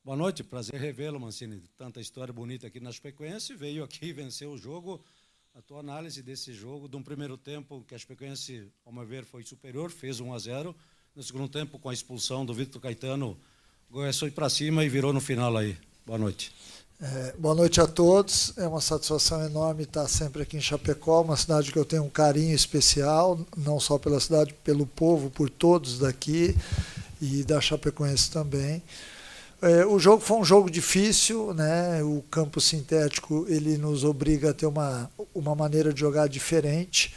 Boa noite, prazer revê-lo, Mancini. Tanta história bonita aqui na Chapecoense, veio aqui e venceu o jogo. A tua análise desse jogo, de um primeiro tempo que a Chapecoense, ao meu ver, foi superior, fez 1-0. No segundo tempo, com a expulsão do Victor Caetano, o Goiás foi para cima e virou no final aí. Boa noite. Boa noite a todos. É uma satisfação enorme estar sempre aqui em Chapecó, uma cidade que eu tenho um carinho especial, não só pela cidade, pelo povo, por todos daqui e da Chapecoense também. O jogo foi um jogo difícil, né? O campo sintético ele nos obriga a ter uma maneira de jogar diferente.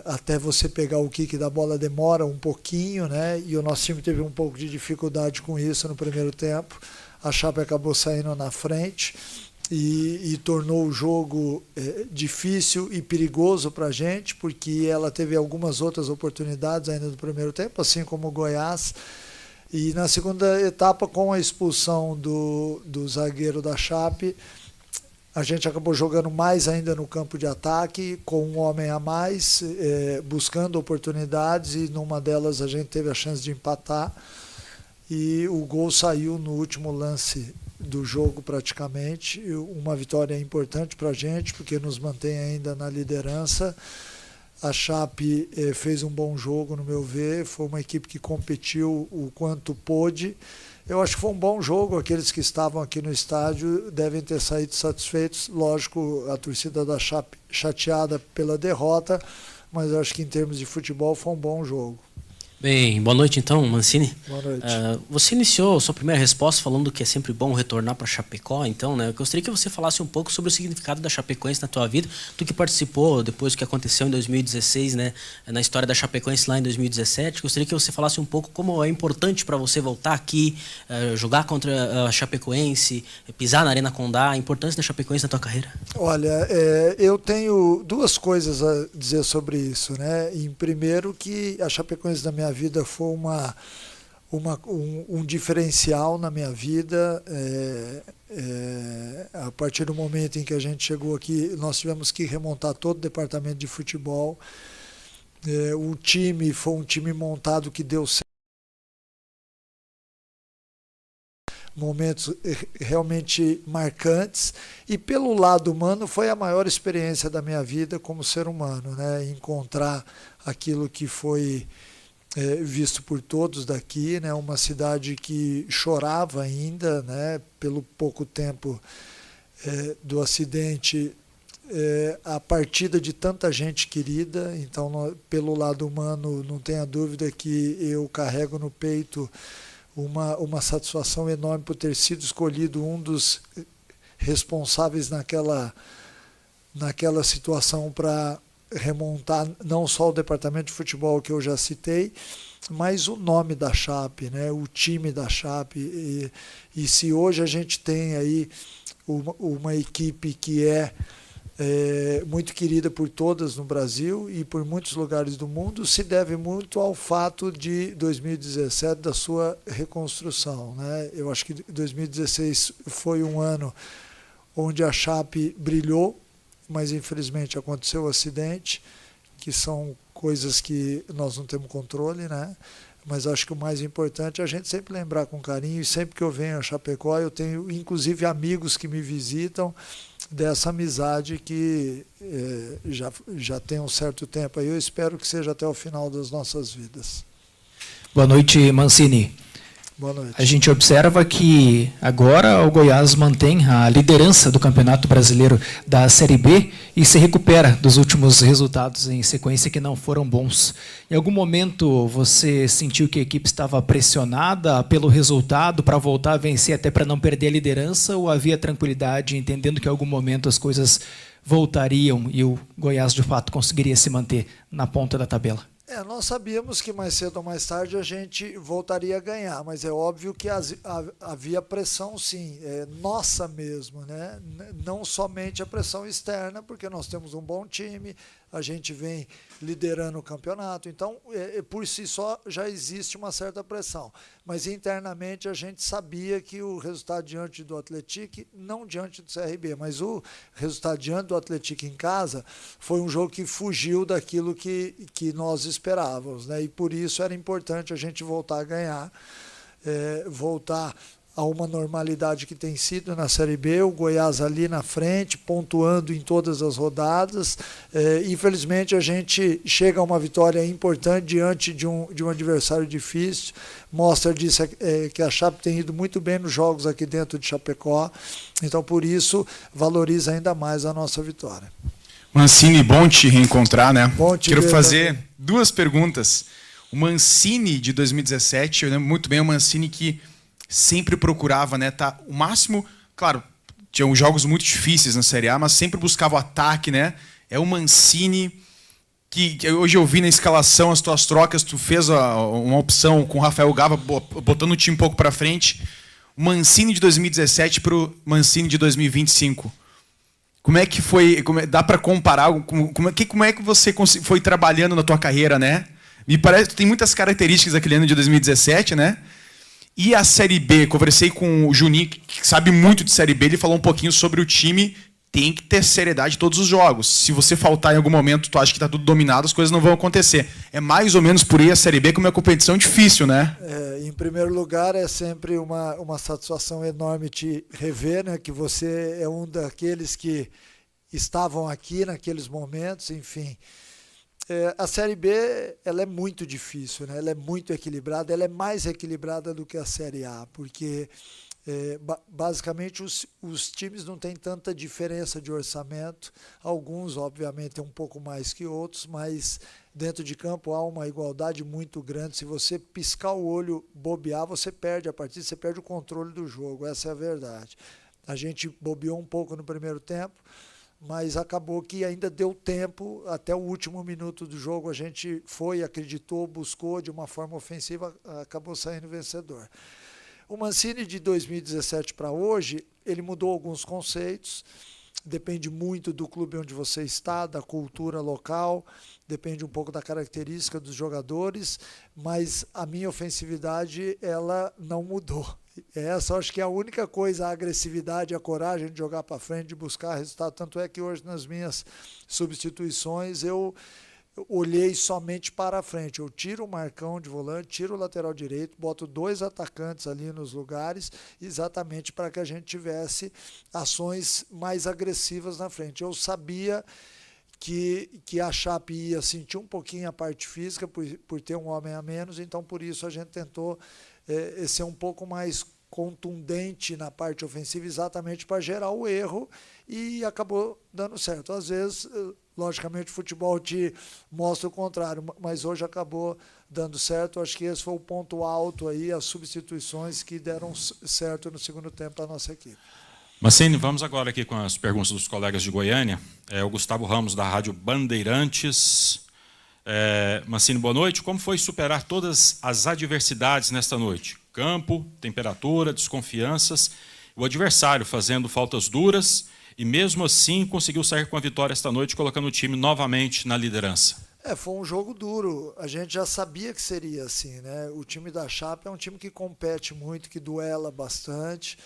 Até você pegar o kick da bola demora um pouquinho, né? E o nosso time teve um pouco de dificuldade com isso no primeiro tempo. A Chape acabou saindo na frente e tornou o jogo difícil e perigoso para a gente, porque ela teve algumas outras oportunidades ainda no primeiro tempo, assim como o Goiás. E na segunda etapa, com a expulsão do zagueiro da Chape, a gente acabou jogando mais ainda no campo de ataque, com um homem a mais, buscando oportunidades, e numa delas a gente teve a chance de empatar. E o gol saiu no último lance do jogo praticamente. Uma vitória importante para a gente, porque nos mantém ainda na liderança. A Chape fez um bom jogo, no meu ver, foi uma equipe que competiu o quanto pôde. Eu acho que foi um bom jogo, aqueles que estavam aqui no estádio devem ter saído satisfeitos. Lógico, a torcida da Chape chateada pela derrota, mas eu acho que em termos de futebol foi um bom jogo. Bem, boa noite então, Mancini. Boa noite. Você iniciou sua primeira resposta falando que é sempre bom retornar para Chapecó, então, né? Eu gostaria que você falasse um pouco sobre o significado da Chapecoense na tua vida, tu que participou depois do que aconteceu em 2016, né? Na história da Chapecoense lá em 2017. Gostaria que você falasse um pouco como é importante para você voltar aqui, jogar contra a Chapecoense, pisar na Arena Condá, a importância da Chapecoense na tua carreira. Olha, eu tenho duas coisas a dizer sobre isso, né? Em primeiro, que a Chapecoense da minha vida foi um diferencial na minha vida. A partir do momento em que a gente chegou aqui, nós tivemos que remontar todo o departamento de futebol. O time foi um time montado que deu certo. Momentos realmente marcantes, e pelo lado humano foi a maior experiência da minha vida como ser humano, né? Encontrar aquilo que foi visto por todos daqui, né? Uma cidade que chorava ainda, né? Pelo pouco tempo do acidente, a partida de tanta gente querida. Então, pelo lado humano, não tenha dúvida que eu carrego no peito uma satisfação enorme por ter sido escolhido um dos responsáveis naquela situação para remontar não só o departamento de futebol que eu já citei, mas o nome da Chape, né? O time da Chape. E se hoje a gente tem aí uma equipe que é muito querida por todas no Brasil e por muitos lugares do mundo, se deve muito ao fato de 2017, da sua reconstrução, né? Eu acho que 2016 foi um ano onde a Chape brilhou, mas infelizmente aconteceu o acidente, que são coisas que nós não temos controle, né? Mas acho que o mais importante é a gente sempre lembrar com carinho, e sempre que eu venho a Chapecó, eu tenho inclusive amigos que me visitam, dessa amizade que já tem um certo tempo aí. Eu espero que seja até o final das nossas vidas. Boa noite, Mancini. Boa noite. A gente observa que agora o Goiás mantém a liderança do Campeonato Brasileiro da Série B e se recupera dos últimos resultados em sequência que não foram bons. Em algum momento você sentiu que a equipe estava pressionada pelo resultado para voltar a vencer, até para não perder a liderança, ou havia tranquilidade, entendendo que em algum momento as coisas voltariam e o Goiás de fato conseguiria se manter na ponta da tabela? Nós sabíamos que mais cedo ou mais tarde a gente voltaria a ganhar, mas é óbvio que havia pressão, sim, nossa mesmo, né? Não somente a pressão externa, porque nós temos um bom time, a gente vem liderando o campeonato, então por si só já existe uma certa pressão, mas internamente a gente sabia que o resultado diante do Atlético, não diante do CRB, mas o resultado diante do Atlético em casa foi um jogo que fugiu daquilo que nós esperávamos, né? E por isso era importante a gente voltar a ganhar, voltar a uma normalidade que tem sido na Série B, o Goiás ali na frente, pontuando em todas as rodadas. Infelizmente, a gente chega a uma vitória importante diante de um adversário difícil. Mostra disso que a Chape tem ido muito bem nos jogos aqui dentro de Chapecó. Então, por isso, valoriza ainda mais a nossa vitória. Mancini, bom te reencontrar, né? Bom te Quero ver fazer também. 2 perguntas. O Mancini de 2017, eu lembro muito bem, o Mancini que sempre procurava, né, tá o máximo, claro, tinham jogos muito difíceis na Série A, mas sempre buscava o ataque, né? É o Mancini que hoje eu vi na escalação as tuas trocas, tu fez uma opção com o Rafael Gava, botando o time um pouco para frente. O Mancini de 2017 para o Mancini de 2025. Como é que foi? Dá para comparar? Como é que você foi trabalhando na tua carreira, né? Me parece que tem muitas características daquele ano de 2017, né? E a Série B, conversei com o Juninho, que sabe muito de Série B, ele falou um pouquinho sobre o time, tem que ter seriedade em todos os jogos. Se você faltar em algum momento, tu acha que está tudo dominado, as coisas não vão acontecer. É mais ou menos por aí a Série B como uma competição difícil, né? Em primeiro lugar, é sempre uma satisfação enorme te rever, né? Que você é um daqueles que estavam aqui naqueles momentos, enfim. A Série B ela é muito difícil, né? Ela é muito equilibrada, ela é mais equilibrada do que a Série A, porque basicamente os times não têm tanta diferença de orçamento, alguns obviamente têm um pouco mais que outros, mas dentro de campo há uma igualdade muito grande. Se você piscar o olho, bobear, você perde a partida, você perde o controle do jogo, essa é a verdade. A gente bobeou um pouco no primeiro tempo, mas acabou que ainda deu tempo, até o último minuto do jogo a gente foi, acreditou, buscou de uma forma ofensiva, acabou saindo vencedor. O Mancini de 2017 para hoje, ele mudou alguns conceitos, depende muito do clube onde você está, da cultura local, depende um pouco da característica dos jogadores, mas a minha ofensividade ela não mudou. Essa acho que é a única coisa, a agressividade, a coragem de jogar para frente, de buscar resultado. Tanto é que hoje nas minhas substituições eu olhei somente para a frente. Eu tiro o Marcão de volante, tiro o lateral direito, boto 2 atacantes ali nos lugares, exatamente para que a gente tivesse ações mais agressivas na frente. Eu sabia que a Chape ia sentir um pouquinho a parte física por ter um homem a menos, então por isso a gente tentou ser um pouco mais contundente na parte ofensiva, exatamente para gerar o erro, e acabou dando certo. Às vezes, logicamente, o futebol te mostra o contrário, mas hoje acabou dando certo. Acho que esse foi o ponto alto aí, as substituições que deram certo no segundo tempo para a nossa equipe. Mancini, vamos agora aqui com as perguntas dos colegas de Goiânia. O Gustavo Ramos, da Rádio Bandeirantes. Mancini, boa noite. Como foi superar todas as adversidades nesta noite? Campo, temperatura, desconfianças, o adversário fazendo faltas duras e mesmo assim conseguiu sair com a vitória esta noite, colocando o time novamente na liderança. Foi um jogo duro. A gente já sabia que seria assim, né? O time da Chape é um time que compete muito, que duela bastante.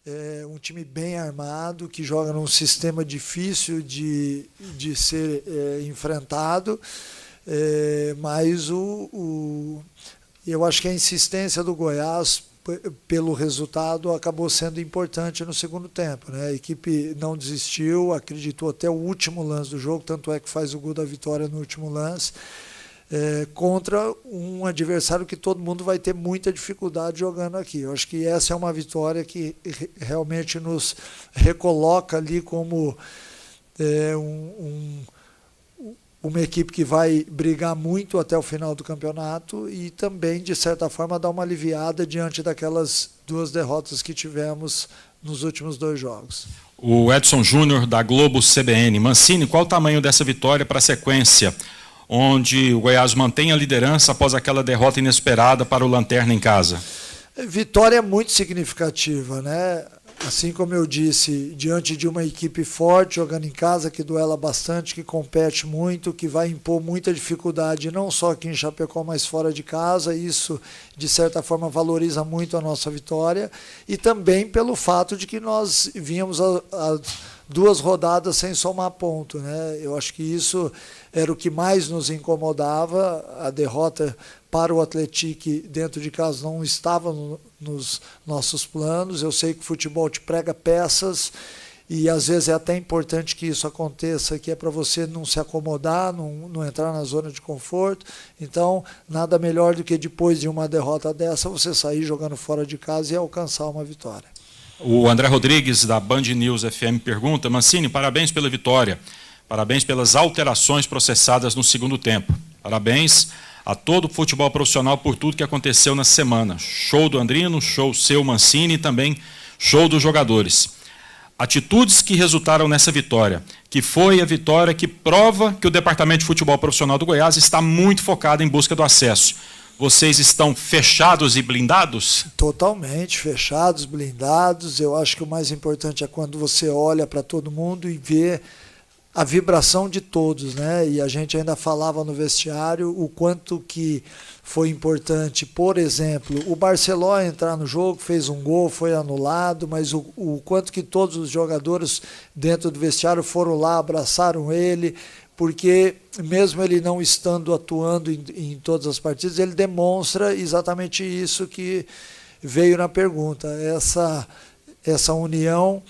É um time bem armado, que joga num sistema difícil de ser enfrentado, mas eu acho que a insistência do Goiás pelo resultado acabou sendo importante no segundo tempo, né? A equipe não desistiu, acreditou até o último lance do jogo, tanto é que faz o gol da vitória no último lance, contra um adversário que todo mundo vai ter muita dificuldade jogando aqui. Eu acho que essa é uma vitória que realmente nos recoloca ali como uma equipe que vai brigar muito até o final do campeonato e também, de certa forma, dar uma aliviada diante daquelas 2 derrotas que tivemos nos últimos 2 jogos. O Edson Júnior, da Globo CBN. Mancini, qual o tamanho dessa vitória para a sequência, onde o Goiás mantém a liderança após aquela derrota inesperada para o Lanterna em casa? Vitória muito significativa, né? Assim como eu disse, diante de uma equipe forte, jogando em casa, que duela bastante, que compete muito, que vai impor muita dificuldade, não só aqui em Chapecó, mas fora de casa. Isso, de certa forma, valoriza muito a nossa vitória. E também pelo fato de que nós vínhamos a 2 rodadas sem somar ponto, né? Eu acho que isso era o que mais nos incomodava, a derrota para o Atlético dentro de casa não estava nos nossos planos. Eu sei que o futebol te prega peças e às vezes é até importante que isso aconteça, que é para você não se acomodar, não entrar na zona de conforto. Então, nada melhor do que depois de uma derrota dessa, você sair jogando fora de casa e alcançar uma vitória. O André Rodrigues, da Band News FM, pergunta: Mancini, parabéns pela vitória. Parabéns pelas alterações processadas no segundo tempo. Parabéns a todo o futebol profissional por tudo que aconteceu na semana. Show do Andrino, show seu Mancini e também show dos jogadores. Atitudes que resultaram nessa vitória, que foi a vitória que prova que o Departamento de Futebol Profissional do Goiás está muito focado em busca do acesso. Vocês estão fechados e blindados? Totalmente fechados, blindados. Eu acho que o mais importante é quando você olha para todo mundo e vê a vibração de todos, né? E a gente ainda falava no vestiário o quanto que foi importante. Por exemplo, o Barcelona entrar no jogo, fez um gol, foi anulado, mas o quanto que todos os jogadores dentro do vestiário foram lá, abraçaram ele, porque mesmo ele não estando atuando em todas as partidas, ele demonstra exatamente isso que veio na pergunta, essa união,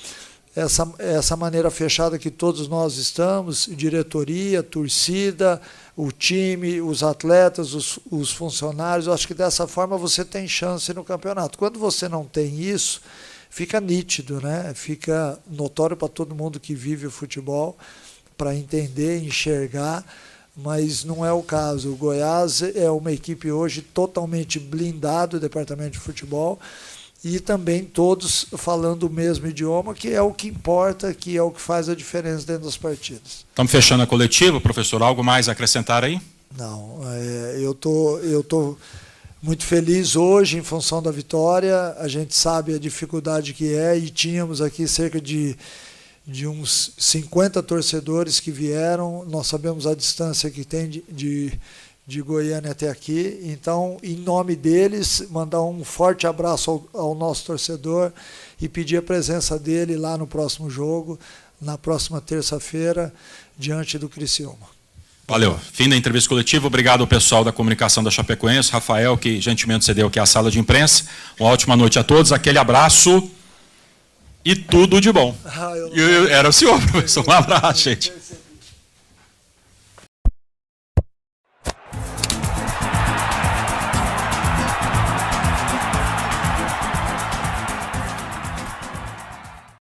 essa maneira fechada que todos nós estamos, diretoria, torcida, o time, os atletas, os funcionários. Eu acho que dessa forma você tem chance no campeonato. Quando você não tem isso, fica nítido, né? Fica notório para todo mundo que vive o futebol, para entender, enxergar, mas não é o caso. O Goiás é uma equipe hoje totalmente blindada, o departamento de futebol, e também todos falando o mesmo idioma, que é o que importa, que é o que faz a diferença dentro das partidas. Estamos fechando a coletiva, professor. Algo mais a acrescentar aí? Não, eu tô muito feliz hoje em função da vitória. A gente sabe a dificuldade que é e tínhamos aqui cerca de uns 50 torcedores que vieram. Nós sabemos a distância que tem de Goiânia até aqui. Então, em nome deles, mandar um forte abraço ao nosso torcedor e pedir a presença dele lá no próximo jogo, na próxima terça-feira, diante do Criciúma. Valeu. Fim da entrevista coletiva. Obrigado ao pessoal da comunicação da Chapecoense, Rafael, que gentilmente cedeu aqui a sala de imprensa. Uma ótima noite a todos. Aquele abraço e tudo de bom. Era o senhor, professor. Um abraço, gente.